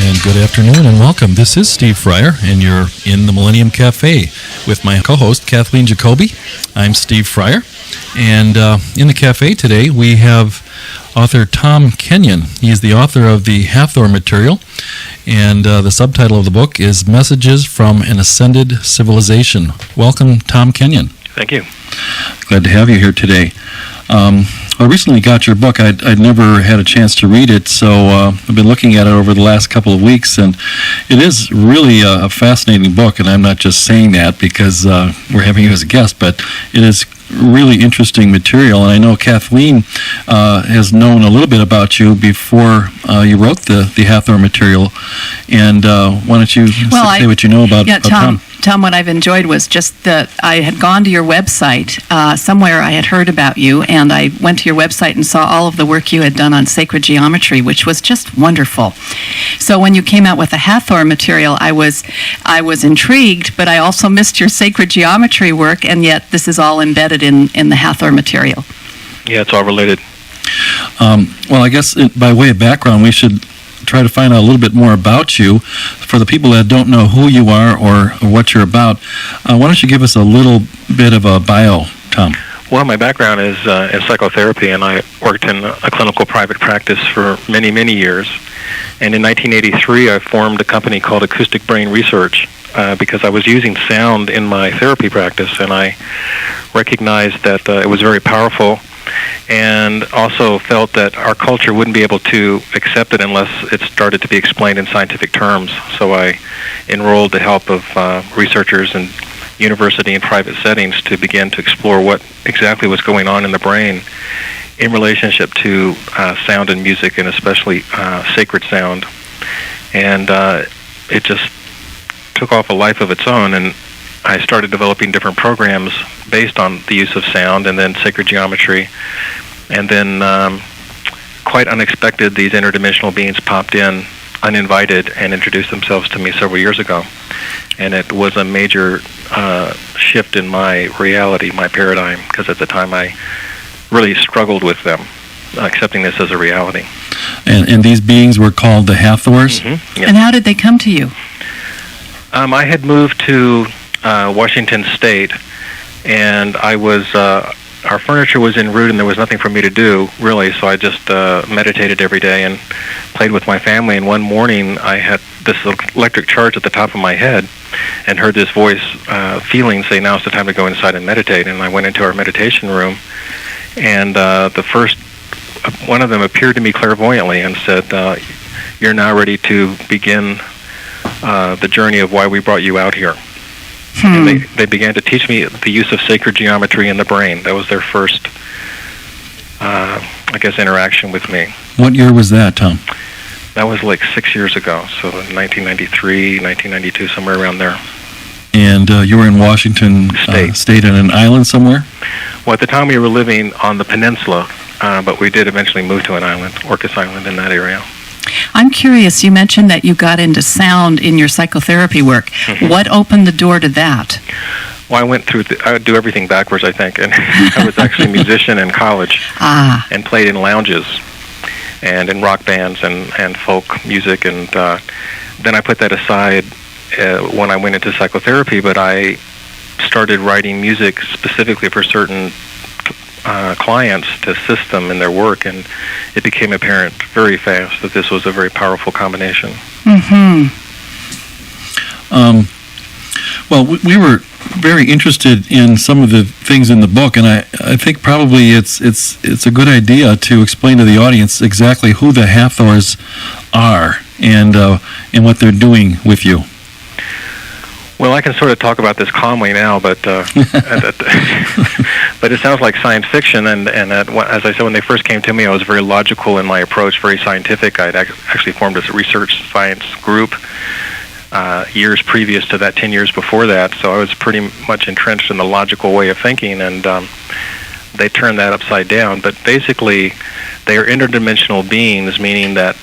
And good afternoon and welcome. This is Steve Fryer, and you're in the Millennium Cafe with my co-host, Kathleen Jacoby. I'm Steve Fryer, and in the cafe today we have author Tom Kenyon. He's the author of the Hathors material, and the subtitle of the book is Messages from an Ascended Civilization. Welcome, Tom Kenyon. Thank you. Glad to have you here today. I recently got your book. I'd never had a chance to read it, so I've been looking at it over the last couple of weeks, and it is really a fascinating book, and I'm not just saying that because we're having you as a guest, but it is really interesting material, and I know Kathleen has known a little bit about you before you wrote the Hathors material, and why don't you say what you know about Tom? Tom, what I've enjoyed was just that I had gone to your website. Somewhere I had heard about you, and I went to your website and saw all of the work you had done on sacred geometry, which was just wonderful. So when you came out with the Hathors material, I was intrigued, but I also missed your sacred geometry work, and yet this is all embedded in the Hathors material. Yeah, it's all related. Well, I guess by way of background, we should try to find out a little bit more about you. For the people that don't know who you are or what you're about, why don't you give us a little bit of a bio, Tom? Well, my background is in psychotherapy, and I worked in a clinical private practice for many, many years. And in 1983, I formed a company called Acoustic Brain Research because I was using sound in my therapy practice, and I recognized that it was very powerful, and also felt that our culture wouldn't be able to accept it unless it started to be explained in scientific terms. So I enrolled the help of researchers in university and private settings to begin to explore what exactly was going on in the brain in relationship to sound and music, and especially sacred sound. And it just took off a life of its own, and I started developing different programs based on the use of sound and then sacred geometry. And then, quite unexpected, these interdimensional beings popped in uninvited and introduced themselves to me several years ago. And it was a major shift in my reality, my paradigm, because at the time I really struggled with them, accepting this as a reality. And these beings were called the Hathors? Mm-hmm. Yes. And how did they come to you? I had moved to Washington State, and I was our furniture was en route, and there was nothing for me to do, really, so I just meditated every day and played with my family. And one morning, I had this electric charge at the top of my head and heard this voice feeling say, now's the time to go inside and meditate. And I went into our meditation room, and the first one of them appeared to me clairvoyantly and said, you're now ready to begin the journey of why we brought you out here. And they began to teach me the use of sacred geometry in the brain. That was their first, interaction with me. What year was that, Tom? That was like 6 years ago, so 1993, 1992, somewhere around there. And you were in Washington State on an island somewhere? Well, at the time we were living on the peninsula, but we did eventually move to an island, Orcas Island, in that area. I'm curious, you mentioned that you got into sound in your psychotherapy work. Mm-hmm. What opened the door to that? Well, I would do everything backwards, I think. And I was actually a musician in college and played in lounges and in rock bands and folk music. And then I put that aside when I went into psychotherapy, but I started writing music specifically for certain clients to assist them in their work, and it became apparent very fast that this was a very powerful combination. Mm-hmm. Well, we were very interested in some of the things in the book, and I think probably it's a good idea to explain to the audience exactly who the Hathors are and what they're doing with you. Well, I can sort of talk about this calmly now, but but it sounds like science fiction. And as I said, when they first came to me, I was very logical in my approach, very scientific. I'd actually formed a research science group years previous to that, 10 years before that. So I was pretty much entrenched in the logical way of thinking, and they turned that upside down. But basically, they are interdimensional beings, meaning that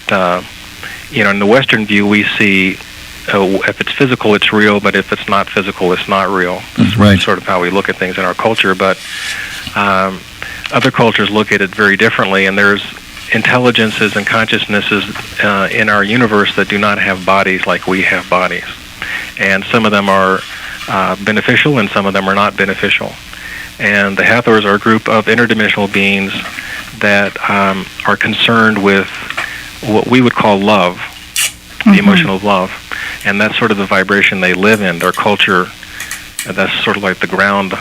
in the Western view, we see. If it's physical, it's real, but if it's not physical, it's not real. That's right. Sort of how we look at things in our culture, but other cultures look at it very differently, and there's intelligences and consciousnesses in our universe that do not have bodies like we have bodies. And some of them are beneficial and some of them are not beneficial. And the Hathors are a group of interdimensional beings that are concerned with what we would call love, the emotion of love. And that's sort of the vibration they live in, their culture. And that's sort of like the ground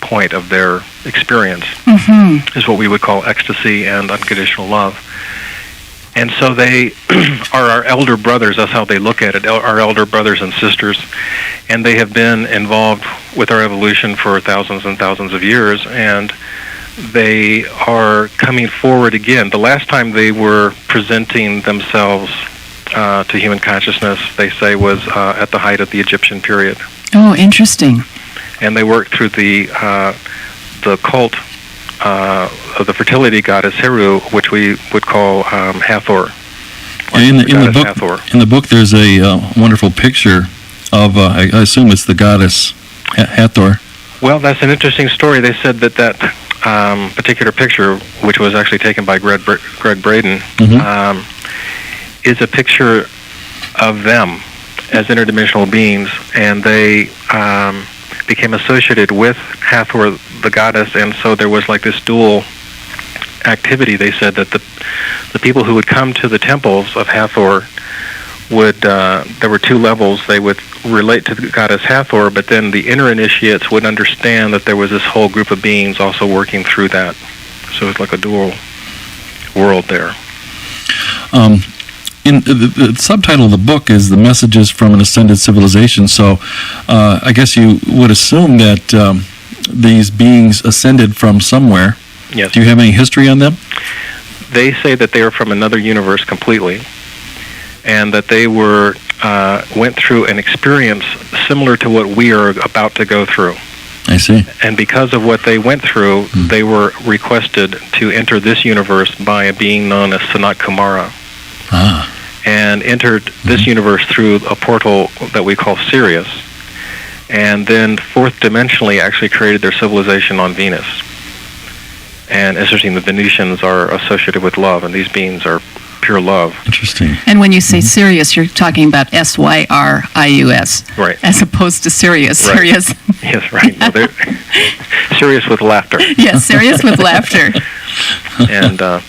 point of their experience, is what we would call ecstasy and unconditional love. And so they are our elder brothers. That's how they look at it, our elder brothers and sisters. And they have been involved with our evolution for thousands and thousands of years, and they are coming forward again. The last time they were presenting themselves to human consciousness, they say, was at the height of the Egyptian period. Oh, interesting. And they worked through the cult of the fertility goddess Heru, which we would call Hathor. In the book, there's a wonderful picture of, I assume it's the goddess Hathor. Well, that's an interesting story. They said that particular picture, which was actually taken by Greg Braden, is a picture of them as interdimensional beings, and they became associated with Hathor, the goddess, and so there was like this dual activity. They said that the people who would come to the temples of Hathor would, there were two levels. They would relate to the goddess Hathor, but then the inner initiates would understand that there was this whole group of beings also working through that. So it's like a dual world there. In the subtitle of the book is "The Messages from an Ascended Civilization." So, I guess you would assume that these beings ascended from somewhere. Yes. Do you have any history on them? They say that they are from another universe completely, and that they went through an experience similar to what we are about to go through. I see. And because of what they went through, they were requested to enter this universe by a being known as Sanat Kumara. Ah. And entered this universe through a portal that we call Sirius, and then fourth dimensionally actually created their civilization on Venus. And interesting, the Venusians are associated with love, and these beings are pure love. Interesting. And when you say Sirius, you're talking about Syrius, right? As opposed to Sirius. Right. Sirius. Yes, right. No, they're serious with laughter. Yes, Sirius with laughter. And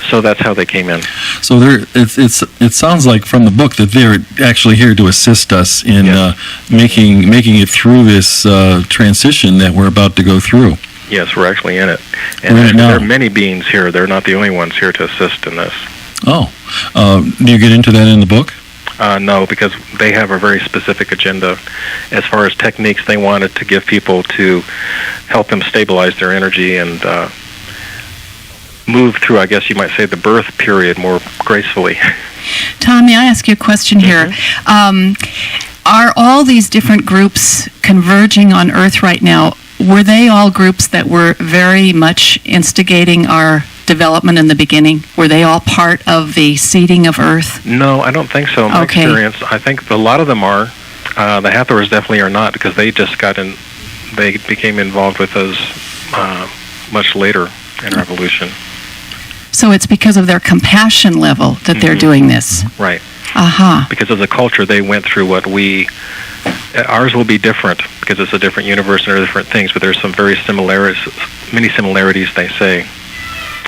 so that's how they came in. So it sounds like from the book that they're actually here to assist us in making it through this transition that we're about to go through. Yes, we're actually in it. And there are many beings here. They're not the only ones here to assist in this. Oh. Do you get into that in the book? No, because they have a very specific agenda. As far as techniques they wanted to give people to help them stabilize their energy and move through, I guess you might say, the birth period more gracefully. Tom, may I ask you a question here? Are all these different groups converging on Earth right now? Were they all groups that were very much instigating our development in the beginning? Were they all part of the seeding of Earth? No, I don't think so. In my experience, I think a lot of them are. The Hathors definitely are not, because they just they became involved with us much later in our evolution. So it's because of their compassion level that they're doing this. Right. Aha. Because as a culture, they went through what ours will be different because it's a different universe and there are different things, but there's some many similarities, they say.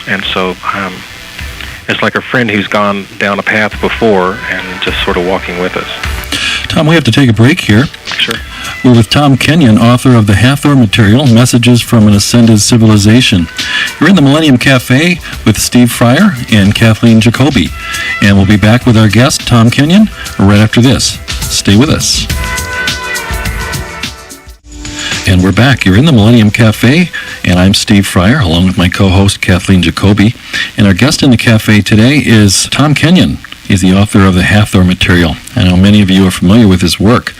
And so it's like a friend who's gone down a path before and just sort of walking with us. Tom, we have to take a break here. Sure. We're with Tom Kenyon, author of the Hathor Material, Messages from an Ascended Civilization. You're in the Millennium Cafe with Steve Fryer and Kathleen Jacoby. And we'll be back with our guest, Tom Kenyon, right after this. Stay with us. And we're back. You're in the Millennium Cafe, and I'm Steve Fryer, along with my co-host, Kathleen Jacoby. And our guest in the cafe today is Tom Kenyon. He's the author of the Hathor Material. I know many of you are familiar with his work.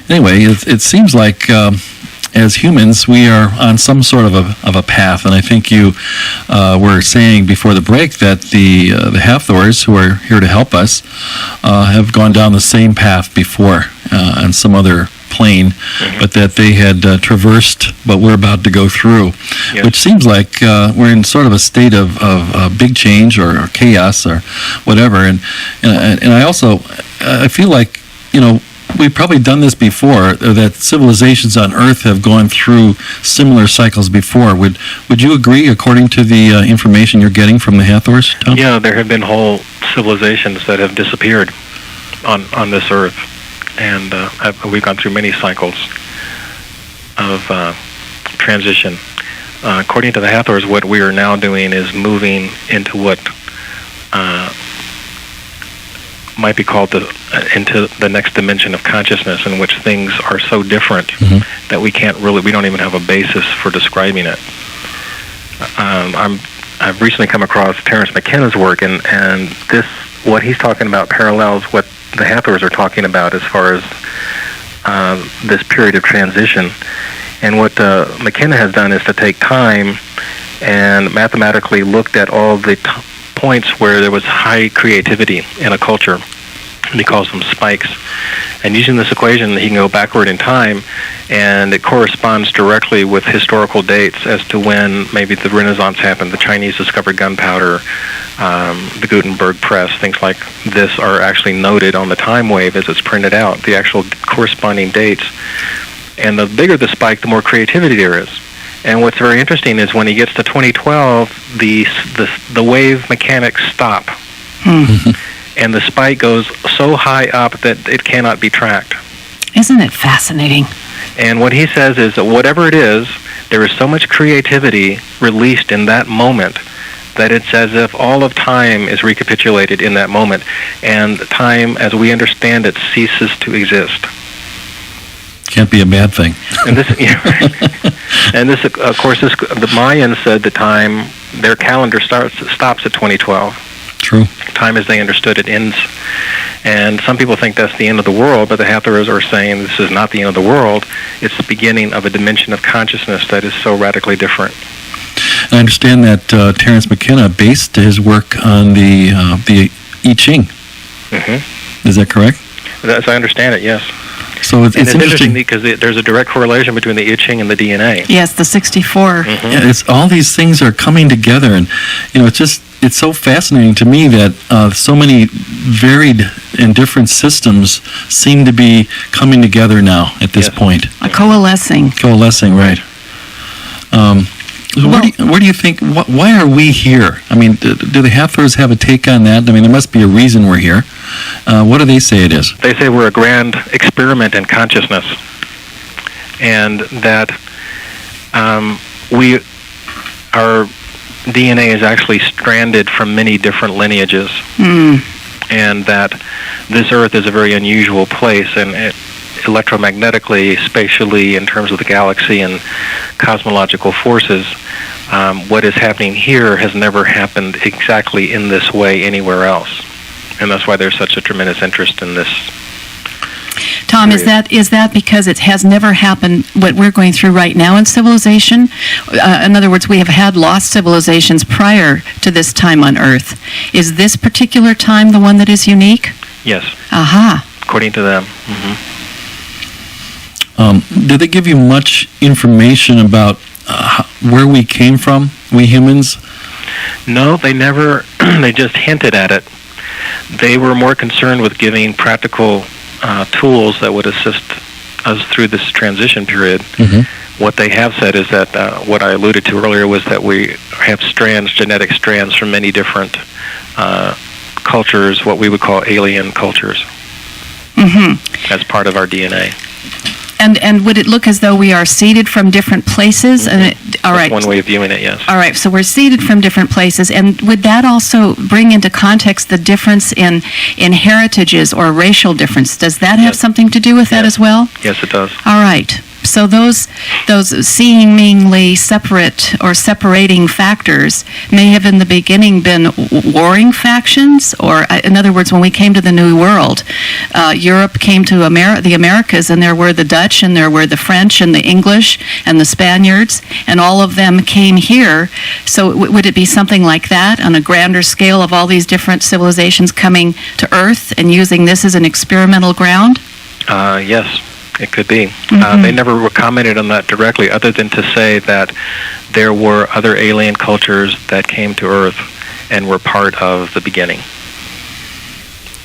Anyway, it seems like as humans, we are on some sort of a path, and I think you were saying before the break that the Hathors, who are here to help us, have gone down the same path before on some other plane, but that they had traversed what we're about to go through, Yes. which seems like we're in sort of a state of big change or chaos or whatever. And I also I feel like, we've probably done this before, that civilizations on Earth have gone through similar cycles before. Would you agree, according to the information you're getting from the Hathors, Tom? Yeah, there have been whole civilizations that have disappeared on this Earth, and we've gone through many cycles of transition. According to the Hathors, what we are now doing is moving into what might be called into the next dimension of consciousness, in which things are so different that we don't even have a basis for describing it. I've recently come across Terence McKenna's work, and what he's talking about parallels what the Hathors are talking about as far as this period of transition. And what McKenna has done is to take time and mathematically looked at all the points where there was high creativity in a culture, and he calls them spikes. And using this equation, he can go backward in time, and it corresponds directly with historical dates as to when maybe the Renaissance happened, the Chinese discovered gunpowder, the Gutenberg press, things like this are actually noted on the time wave as it's printed out, the actual corresponding dates. And the bigger the spike, the more creativity there is. And what's very interesting is when he gets to 2012, the wave mechanics stop. And the spike goes so high up that it cannot be tracked. Isn't it fascinating? And what he says is that whatever it is, there is so much creativity released in that moment that it's as if all of time is recapitulated in that moment, and time, as we understand it, ceases to exist. Can't be a bad thing. And this, and this, of course, the Mayans said the time, their calendar stops at 2012. True. Time as they understood it ends. And some people think that's the end of the world, but the Hathors are saying this is not the end of the world. It's the beginning of a dimension of consciousness that is so radically different. I understand that Terence McKenna based his work on the I Ching. Is that correct? As I understand it, yes. So it's interesting because there's a direct correlation between the I Ching and the DNA. Yes, the 64. Yeah, it's all these things are coming together, and it's so fascinating to me that so many varied and different systems seem to be coming together now at this point. Coalescing. Coalescing, right. Where do you think, why are we here? I mean, do the Hathors have a take on that? I mean, there must be a reason we're here. What do they say it is? They say we're a grand experiment in consciousness, and that our DNA is actually stranded from many different lineages, and that this Earth is a very unusual place, and electromagnetically, spatially, in terms of the galaxy and cosmological forces, what is happening here has never happened exactly in this way anywhere else. And that's why there's such a tremendous interest in this. Tom, is that because it has never happened, what we're going through right now in civilization? In other words, we have had lost civilizations prior to this time on Earth. Is this particular time the one that is unique? Yes. Aha. According to them. Did they give you much information about where we came from, we humans? No, they never. They just hinted at it. They were more concerned with giving practical tools that would assist us through this transition period. What they have said is that what I alluded to earlier was that we have genetic strands from many different cultures, what we would call alien cultures, as part of our DNA. And would it look as though we are seeded from different places? And all right. That's one way of viewing it, yes. All right, so we're seeded from different places, and would that also bring into context the difference in heritages or racial difference? Does that have something to do with that as well? Yes, it does. All right. So those seemingly separate or separating factors may have in the beginning been warring factions, or in other words, when we came to the New World, Europe came to the Americas, and there were the Dutch, and there were the French, and the English, and the Spaniards, and all of them came here. So would it be something like that on a grander scale of all these different civilizations coming to Earth and using this as an experimental ground? Yes. It could be. They never commented on that directly, other than to say that there were other alien cultures that came to Earth and were part of the beginning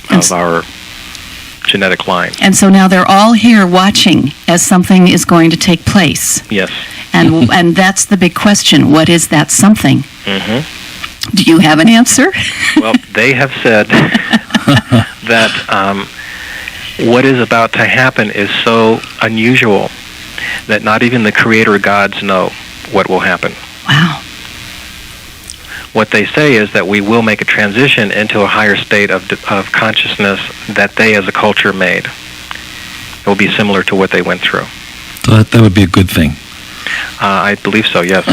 of our genetic line. And so now they're all here watching as something is going to take place. Yes. And that's the big question. What is that something? Mm-hmm. Do you have an answer? Well, they have said that what is about to happen is so unusual that not even the creator gods know what will happen. Wow. What they say is that we will make a transition into a higher state of consciousness that they as a culture made. It will be similar to what they went through. So that would be a good thing. I believe so, yes.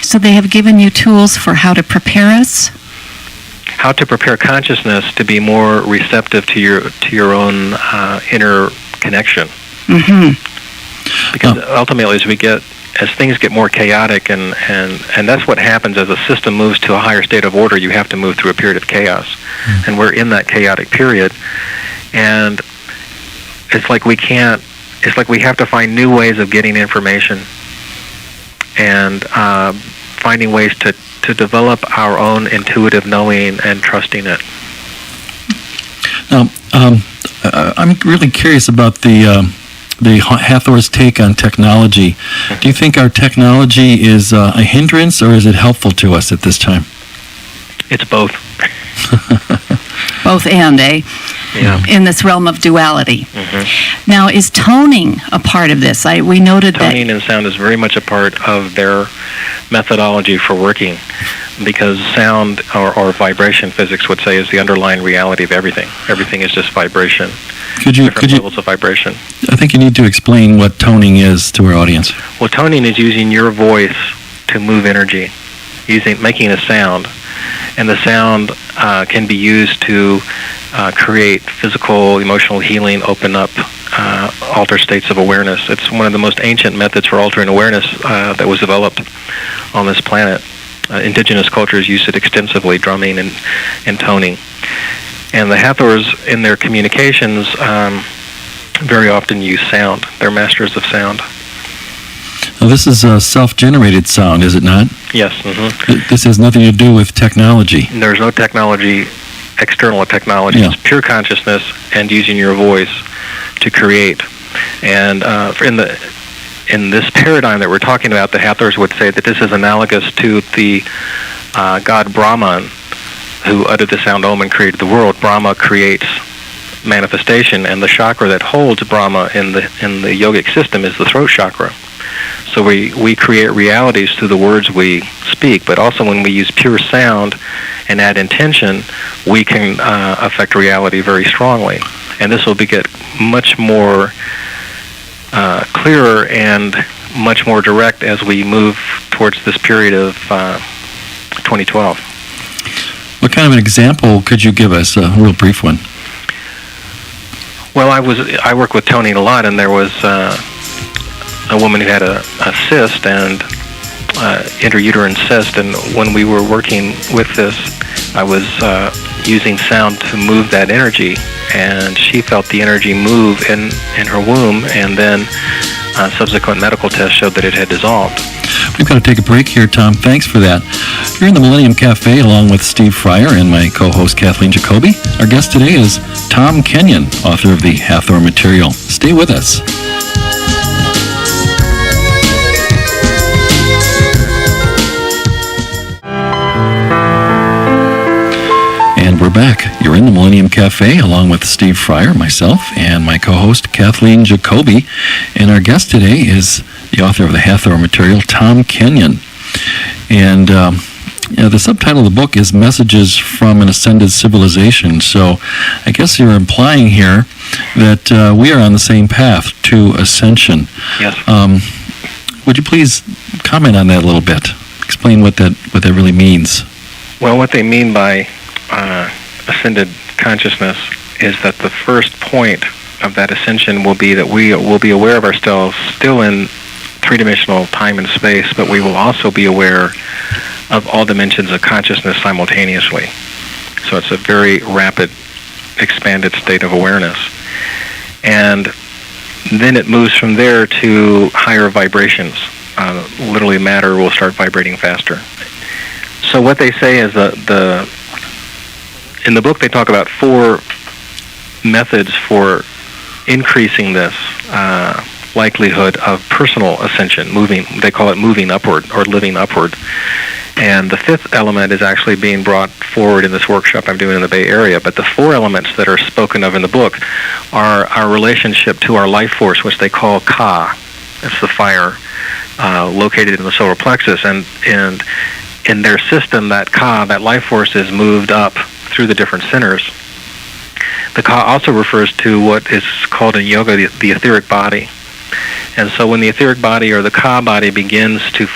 So they have given you tools for how to prepare us? How to prepare consciousness to be more receptive to your own inner connection. Mm-hmm. Because ultimately, as things get more chaotic, and that's what happens as a system moves to a higher state of order, you have to move through a period of chaos. Mm-hmm. And we're in that chaotic period. And it's like we have to find new ways of getting information and finding ways to develop our own intuitive knowing and trusting it. Now, I'm really curious about the Hathors' take on technology. Do you think our technology is a hindrance, or is it helpful to us at this time? It's both. Both and, eh? Yeah. In this realm of duality. Mm-hmm. Now, is toning a part of this? We noted that toning and sound is very much a part of their methodology for working, because sound or vibration physics would say is the underlying reality of everything. Everything is just vibration. Could you levels of vibration. I think you need to explain what toning is to our audience. Well, toning is using your voice to move energy, making a sound, and the sound can be used to create physical, emotional healing, open up, alter states of awareness. It's one of the most ancient methods for altering awareness that was developed on this planet. Indigenous cultures used it extensively, drumming and toning. And the Hathors, in their communications, very often use sound. They're masters of sound. Now, this is a self-generated sound, is it not? Yes. Mm-hmm. This has nothing to do with technology. There's no technology, external technology. Yeah. It's pure consciousness and using your voice to create. And in this paradigm that we're talking about, the Hathors would say that this is analogous to the god Brahman, who uttered the sound Om and created the world. Brahma creates manifestation, and the chakra that holds Brahma in the yogic system is the throat chakra. So we create realities through the words we speak, but also when we use pure sound and add intention, we can affect reality very strongly. And this will get much more clearer and much more direct as we move towards this period of 2012. What kind of an example could you give us? A real brief one. Well, I work with toning a lot, and there was a woman who had a cyst, and intrauterine cyst, and when we were working with this, I was using sound to move that energy, and she felt the energy move in her womb, and then subsequent medical tests showed that it had dissolved. We've got to take a break here, Tom. Thanks for that. You're in the Millennium Cafe along with Steve Fryer and my co-host Kathleen Jacoby. Our guest today is Tom Kenyon, author of the Hathor material. Stay with us. And we're back. You're in the Millennium Cafe along with Steve Fryer, myself, and my co-host Kathleen Jacoby. And our guest today is the author of the Hathor material, Tom Kenyon. And the subtitle of the book is Messages from an Ascended Civilization. So I guess you're implying here that we are on the same path to ascension. Yes. Would you please comment on that a little bit? Explain what that really means. Well, what they mean by ascended consciousness is that the first point of that ascension will be that we will be aware of ourselves still in three-dimensional time and space, but we will also be aware of all dimensions of consciousness simultaneously. So it's a very rapid, expanded state of awareness. And then it moves from there to higher vibrations. Literally, matter will start vibrating faster. So what they say is in the book they talk about 4 methods for increasing this likelihood of personal ascension, moving. They call it moving upward or living upward. And the 5th element is actually being brought forward in this workshop I'm doing in the Bay Area. But the 4 elements that are spoken of in the book are our relationship to our life force, which they call Ka. It's the fire located in the solar plexus. And in their system, that Ka, that life force, is moved up through the different centers. The Ka also refers to what is called in yoga the etheric body. And so when the etheric body or the Ka body begins to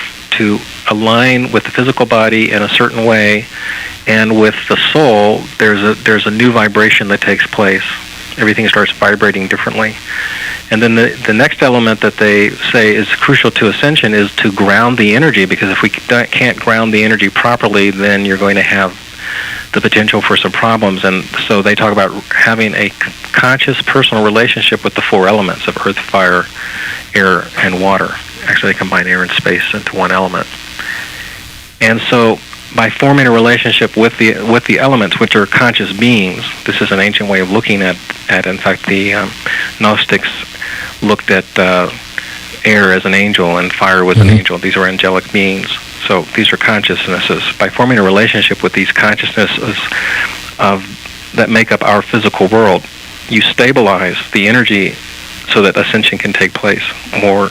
align with the physical body in a certain way, and with the soul, there's a new vibration that takes place. Everything starts vibrating differently. And then the next element that they say is crucial to ascension is to ground the energy, because if we can't ground the energy properly, then you're going to have the potential for some problems. And so they talk about having a conscious personal relationship with the 4 elements of earth, fire, air, and water. Actually, they combine air and space into one element. And so by forming a relationship with the elements, which are conscious beings, this is an ancient way of looking at in fact, the Gnostics looked at air as an angel and fire was an angel. These are angelic beings. So these are consciousnesses. By forming a relationship with these consciousnesses that make up our physical world, you stabilize the energy so that ascension can take place more,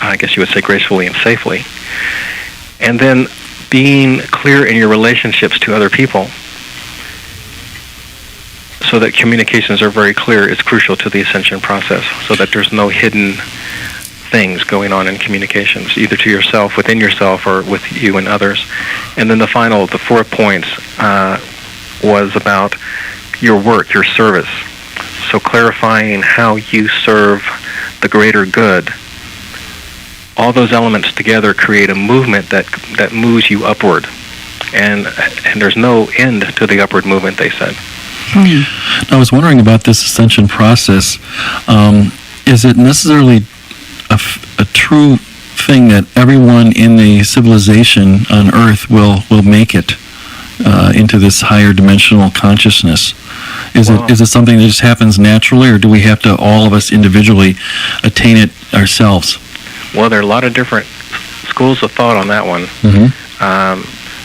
I guess you would say, gracefully and safely. And then being clear in your relationships to other people so that communications are very clear is crucial to the ascension process, so that there's no hidden things going on in communications, either to yourself, within yourself, or with you and others. And then the 4th points was about your work, your service. So clarifying how you serve the greater good. All those elements together create a movement that moves you upward. And there's no end to the upward movement, they said. I was wondering about this ascension process. Is it necessarily a true thing that everyone in the civilization on Earth will make it into this higher dimensional consciousness? Is it something that just happens naturally, or do we have to, all of us individually, attain it ourselves? Well, there are a lot of different schools of thought on that one.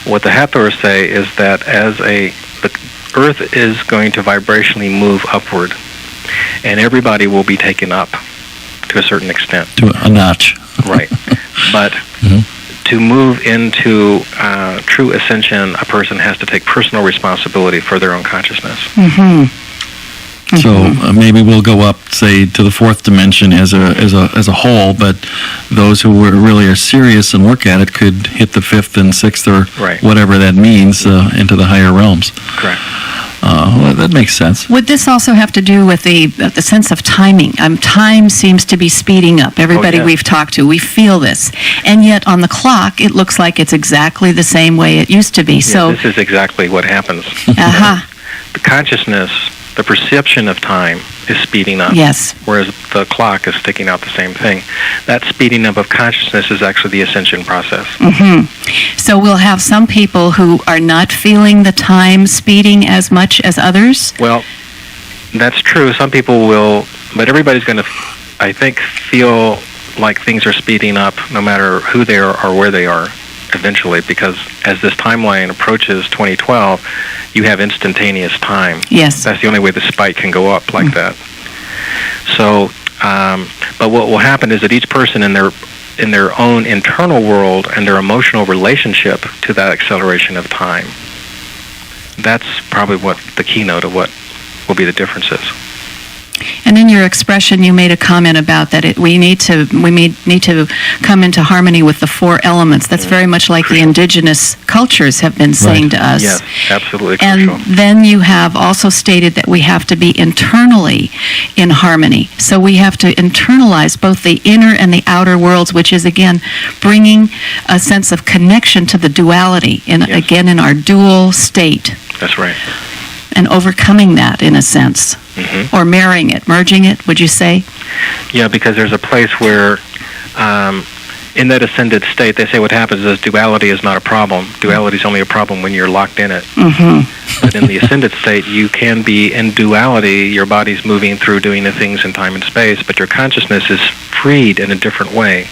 What the Hathors say is that the Earth is going to vibrationally move upward, and everybody will be taken up to a certain extent. To a notch. Right. But to move into true ascension, a person has to take personal responsibility for their own consciousness. So maybe we'll go up, say, to the 4th dimension as a whole, but those who really are serious and work at it could hit the 5th and 6th or whatever that means into the higher realms. Correct. Well, that makes sense. Would this also have to do with the sense of timing? Time seems to be speeding up. Everybody we've talked to, we feel this. And yet on the clock, it looks like it's exactly the same way it used to be. Yeah, so this is exactly what happens. The consciousness, the perception of time is speeding up. Yes. Whereas the clock is sticking out the same thing. That speeding up of consciousness is actually the ascension process. So we'll have some people who are not feeling the time speeding as much as others? Well, that's true. Some people will, but everybody's going to, I think, feel like things are speeding up no matter who they are or where they are eventually, because as this timeline approaches 2012, you have instantaneous time. Yes. That's the only way the spike can go up like that. So, but what will happen is that each person in their own internal world and their emotional relationship to that acceleration of time, that's probably what the keynote of what will be the differences. And in your expression, you made a comment about that we need to come into harmony with the 4 elements. That's very much like the indigenous cultures have been saying to us. Yes, absolutely and crucial. And then you have also stated that we have to be internally in harmony. So we have to internalize both the inner and the outer worlds, which is, again, bringing a sense of connection to the duality, again, in our dual state. That's right. and overcoming that in a sense, or marrying it, merging it, would you say? Yeah, because there's a place where, in that ascended state, they say what happens is duality is not a problem. Duality is only a problem when you're locked in it. But in the ascended state, you can be in duality. Your body's moving through doing the things in time and space, but your consciousness is freed in a different way.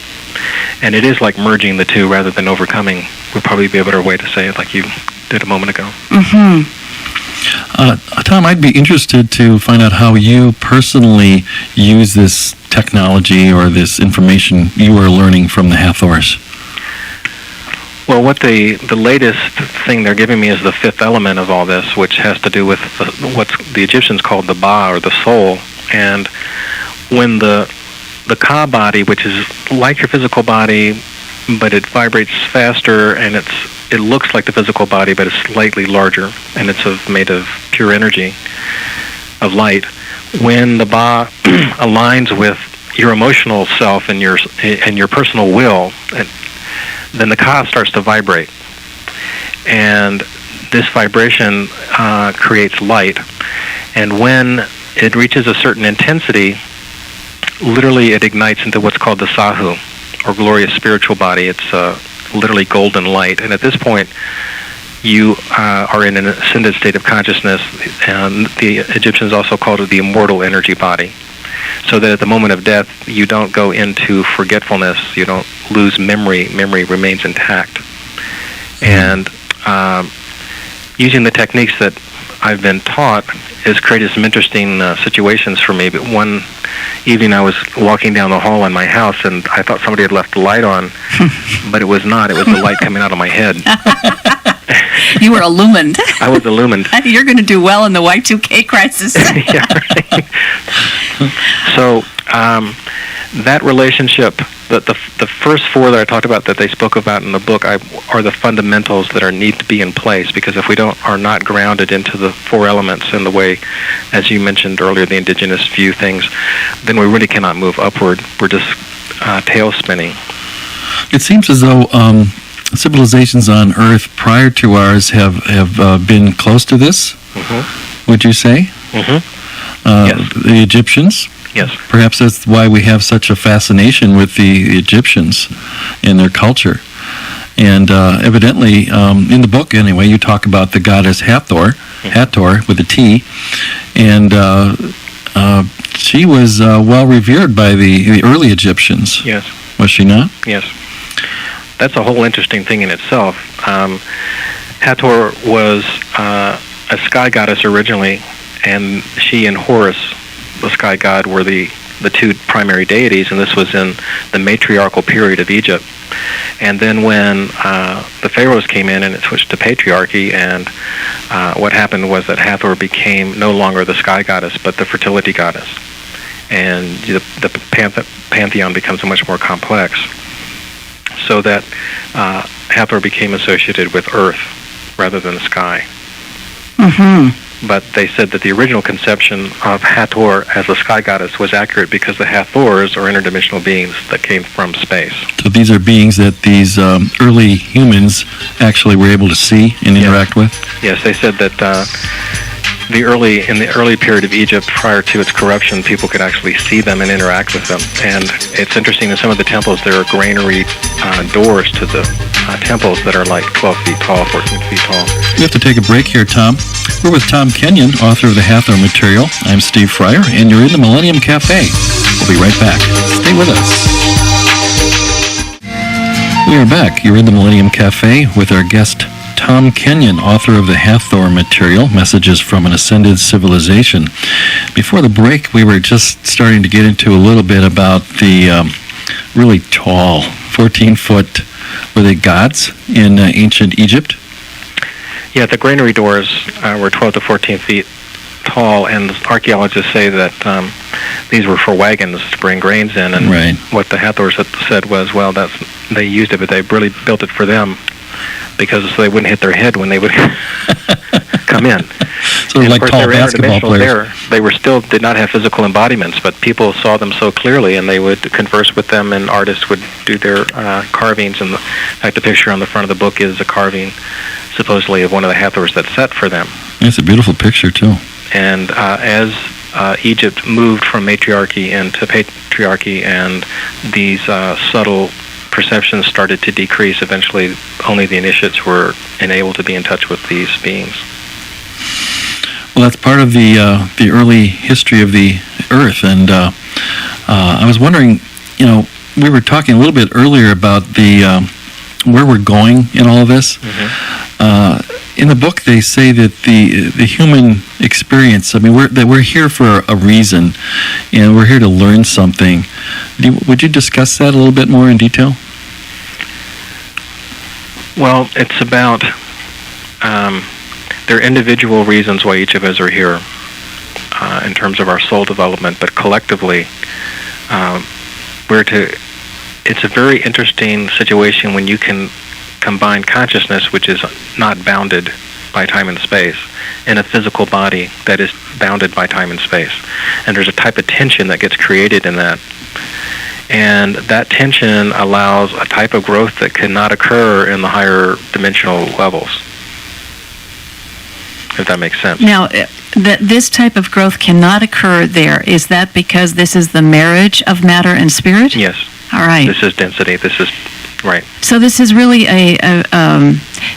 And it is like merging the two rather than overcoming. Would probably be a better way to say it, like you did a moment ago. Tom, I'd be interested to find out how you personally use this technology or this information you are learning from the Hathors. Well, what the latest thing they're giving me is the fifth element of all this, which has to do with what the Egyptians called the Ba, or the soul. And when the Ka body, which is like your physical body, but it vibrates faster, and it looks like the physical body, but it's slightly larger, and it's made of pure energy, of light. When the Ba aligns with your emotional self and your personal will, then the Ka starts to vibrate, and this vibration creates light. And when it reaches a certain intensity, literally it ignites into what's called the Sahu, or glorious spiritual body. It's literally golden light. And at this point, you are in an ascended state of consciousness, and the Egyptians also called it the immortal energy body. So that at the moment of death, you don't go into forgetfulness, you don't lose memory remains intact. And using the techniques that I've been taught has created some interesting situations for me. But one evening I was walking down the hall in my house, and I thought somebody had left the light on, but it was not. It was the light coming out of my head. You were illumined. I was illumined. You're going to do well in the Y2K crisis. Yeah, right. So that relationship, the first four that I talked about that they spoke about in the book are the fundamentals that need to be in place, because if we are not grounded into the four elements in the way, as you mentioned earlier, the indigenous view things, then we really cannot move upward. We're just tail spinning. It seems as though civilizations on Earth prior to ours have been close to this, would you say? Yes. The Egyptians? Yes. Perhaps that's why we have such a fascination with the Egyptians and their culture. And evidently, in the book anyway, you talk about the goddess Hathor with a T, and she was well revered by the early Egyptians. Yes. Was she not? Yes. That's a whole interesting thing in itself. Hathor was a sky goddess originally, and she and Horus, the sky god, were the two primary deities, and this was in the matriarchal period of Egypt. And then when the pharaohs came in and it switched to patriarchy, and what happened was that Hathor became no longer the sky goddess, but the fertility goddess. And the pantheon becomes much more complex, so that Hathor became associated with earth rather than the sky. But they said that the original conception of Hathor as a sky goddess was accurate because the Hathors are interdimensional beings that came from space. So these are beings that these early humans actually were able to see and interact with? Yes, they said that in the early period of Egypt, prior to its corruption, people could actually see them and interact with them. And it's interesting, in some of the temples, there are granary doors to the temples that are like 12 feet tall, 14 feet tall. We have to take a break here, Tom. We're with Tom Kenyon, author of the Hathor material. I'm Steve Fryer, and you're in the Millennium Cafe. We'll be right back. Stay with us. We are back. You're in the Millennium Cafe with our guest, Tom Kenyon, author of the Hathor material, Messages from an Ascended Civilization. Before the break, we were just starting to get into a little bit about the really tall, 14-foot, were they gods in ancient Egypt? Yeah, the granary doors were 12 to 14 feet tall, and archaeologists say that these were for wagons to bring grains in. And what the Hathors had said was, well, they used it, but they really built it for them, because they wouldn't hit their head when they would come in. So And like of course, tall they were basketball interdimensional players. there. They were still did not have physical embodiments, but people saw them so clearly, and they would converse with them, and artists would do their carvings. And in fact, the picture on the front of the book is a carving, supposedly, of one of the Hathors that's set for them. It's a beautiful picture, too. And as Egypt moved from matriarchy into patriarchy, and these subtle perceptions started to decrease, eventually only the initiates were enabled to be in touch with these beings. Well, that's part of the early history of the Earth, and I was wondering, we were talking a little bit earlier about the where we're going in all of this. In the book, they say that the human experience, that we're here for a reason, and we're here to learn something. Would you discuss that a little bit more in detail? Well, it's about there are individual reasons why each of us are here in terms of our soul development, but collectively, it's a very interesting situation when you can combine consciousness, which is not bounded by time and space, in a physical body that is bounded by time and space. And there's a type of tension that gets created in that. And that tension allows a type of growth that cannot occur in the higher dimensional levels, if that makes sense. Now, this type of growth cannot occur there. Is that because this is the marriage of matter and spirit? Yes. All right. This is density. This is right. So this is really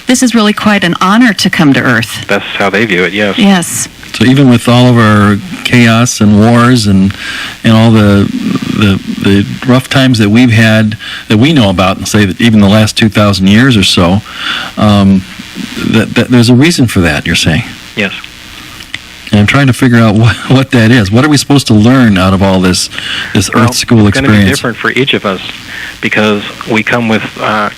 this is really quite an honor to come to Earth. That's how they view it. Yes. Yes. So even with all of our chaos and wars and all the rough times that we've had that we know about, and say that even the last 2,000 years or so, that there's a reason for that, you're saying? Yes. And I'm trying to figure out what that is. What are we supposed to learn out of all this Earth School experience? It's going to be different for each of us because we come with, Earth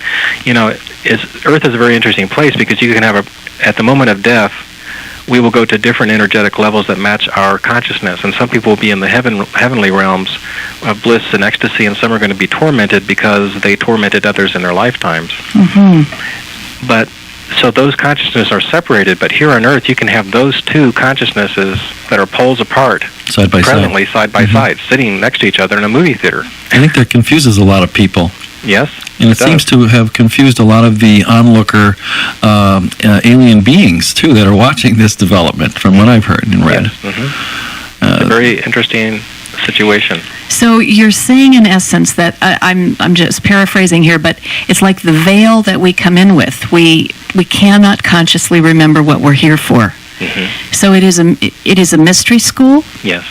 is a very interesting place because you can have at the moment of death, we will go to different energetic levels that match our consciousness. And some people will be in the heavenly realms of bliss and ecstasy, and some are going to be tormented because they tormented others in their lifetimes. Mm-hmm. But so those consciousnesses are separated, but here on Earth you can have those two consciousnesses that are poles apart, side by presently side by side, sitting next to each other in a movie theater. I think that confuses a lot of people. Yes. And it seems to have confused a lot of the onlooker alien beings, too, that are watching this development, from what I've heard and read. Yes. Mm-hmm. It's a very interesting situation. So you're saying, in essence, that I'm just paraphrasing here, but it's like the veil that we come in with. We cannot consciously remember what we're here for. Mm-hmm. So it is a mystery school. Yes.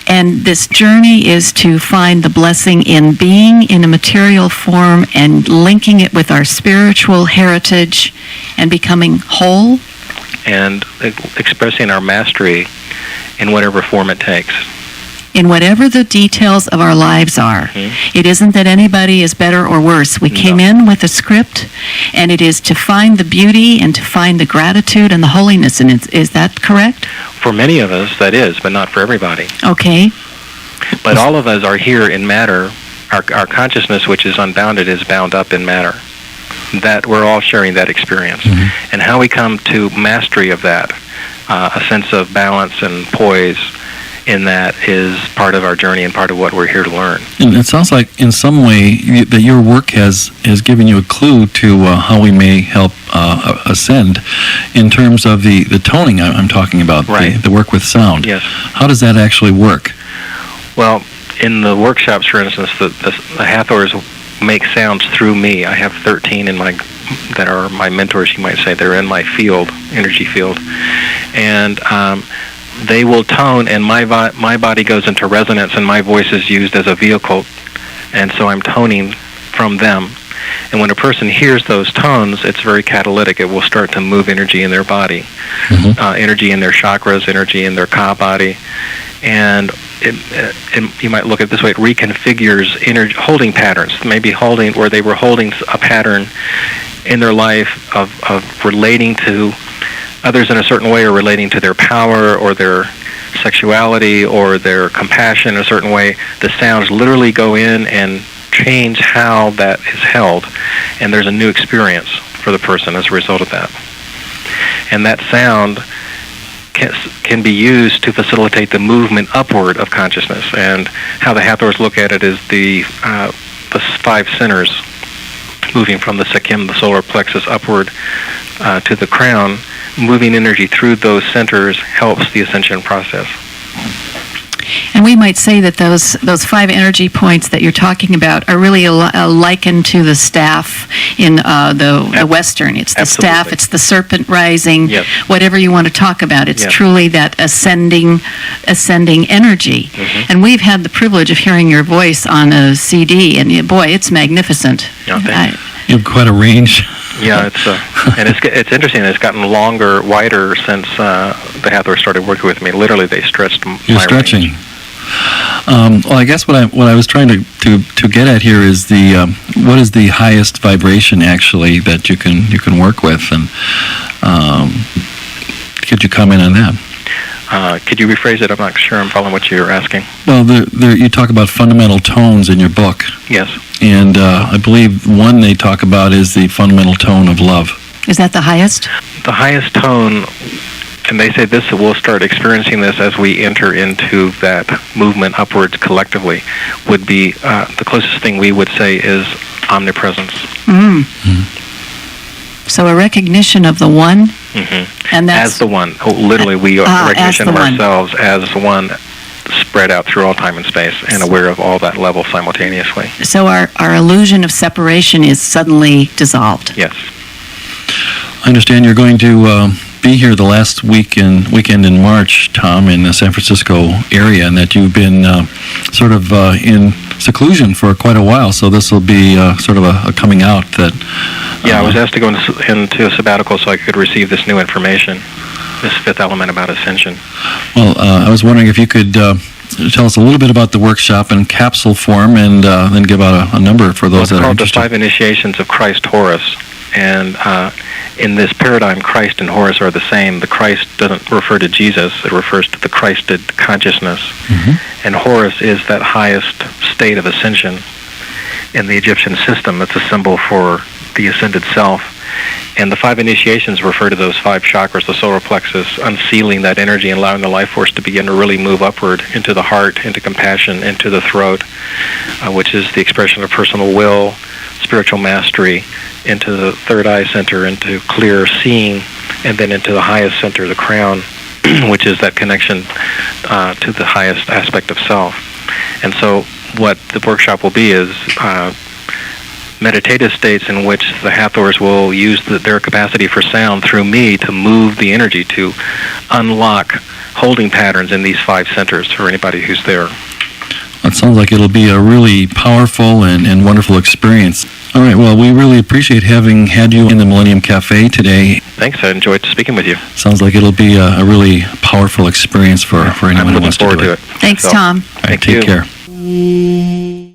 And this journey is to find the blessing in being in a material form and linking it with our spiritual heritage and becoming whole. And expressing our mastery in whatever form it takes. In whatever the details of our lives are. Mm-hmm. It isn't that anybody is better or worse. We came in with a script, and it is to find the beauty and to find the gratitude and the holiness in it. Is that correct? For many of us, that is, but not for everybody. Okay. But all of us are here in matter. Our consciousness, which is unbounded, is bound up in matter. That we're all sharing that experience. Mm-hmm. And how we come to mastery of that, a sense of balance and poise in that, is part of our journey and part of what we're here to learn. And it sounds like in some way that your work has given you a clue to how we may help ascend in terms of the toning I'm talking about, right. the work with sound. Yes. How does that actually work? Well, in the workshops, for instance, the Hathors make sounds through me. I have 13 that are my mentors, you might say. They're in my field, energy field. And they will tone, and my body goes into resonance, and my voice is used as a vehicle, and so I'm toning from them. And when a person hears those tones, it's very catalytic. It will start to move energy in their body, energy in their chakras, energy in their ka body, and you might look at it this way: it reconfigures energy holding patterns. Maybe holding where they were holding a pattern in their life of relating to others in a certain way, or relating to their power or their sexuality or their compassion in a certain way. The sounds literally go in and change how that is held, and there's a new experience for the person as a result of that. And that sound can be used to facilitate the movement upward of consciousness. And how the Hathors look at it is the 5 centers moving from the Sikkim, the solar plexus, upward to the crown. Moving energy through those centers helps the ascension process. And we might say that those 5 energy points that you're talking about are really likened to the staff in the Western. It's the Absolutely. staff, it's the serpent rising, Yes. whatever you want to talk about. It's Yes. truly that ascending energy. Mm-hmm. And we've had the privilege of hearing your voice on a CD, and boy, it's magnificent. Yeah, thanks. You have quite a range. Yeah, it's interesting. It's gotten longer, wider since the Hathors started working with me. Literally, they stretched You're my stretching. range. Well, I guess what I was trying to get at here is what is the highest vibration actually that you can work with, and could you comment on that? Could you rephrase it? I'm not sure I'm following what you're asking. Well, you talk about fundamental tones in your book, Yes. and I believe one they talk about is the fundamental tone of love. Is that the highest? The highest tone, and they say this, we'll start experiencing this as we enter into that movement upwards collectively, would be the closest thing we would say is omnipresence. So a recognition of the one, and that's As the one. Literally, we are as recognition the of one. ourselves as one spread out through all time and space and aware of all that level simultaneously. so our illusion of separation is suddenly dissolved. Yes. I understand you're going to be here the last weekend in March, Tom, in the San Francisco area, and that you've been sort of in seclusion for quite a while. So this will be sort of a coming out that. Yeah, I was asked to go into a sabbatical so I could receive this new information, this 5th element about ascension. Well, I was wondering if you could tell us a little bit about the workshop in capsule form, and then give out a number for those It's that are called the interested. 5 Initiations of Christ Horus. And in this paradigm, Christ and Horus are the same. The Christ doesn't refer to Jesus. It refers to the Christed consciousness. And Horus is that highest state of ascension in the Egyptian system. It's a symbol for the ascended self. And the 5 initiations refer to those 5 chakras, the solar plexus, unsealing that energy and allowing the life force to begin to really move upward into the heart, into compassion, into the throat, which is the expression of personal will, spiritual mastery, into the third eye center, into clear seeing, and then into the highest center, the crown, which is that connection to the highest aspect of self. And so what the workshop will be is meditative states in which the Hathors will use their capacity for sound through me to move the energy, to unlock holding patterns in these 5 centers for anybody who's there. It sounds like it'll be a really powerful and wonderful experience. All right, well, we really appreciate having had you in the Millennium Cafe today. Thanks, I enjoyed speaking with you. Sounds like it'll be a really powerful experience for anyone I'm who looking wants forward to do to it. it. Thanks, So, Tom. All right, Thank take you. care.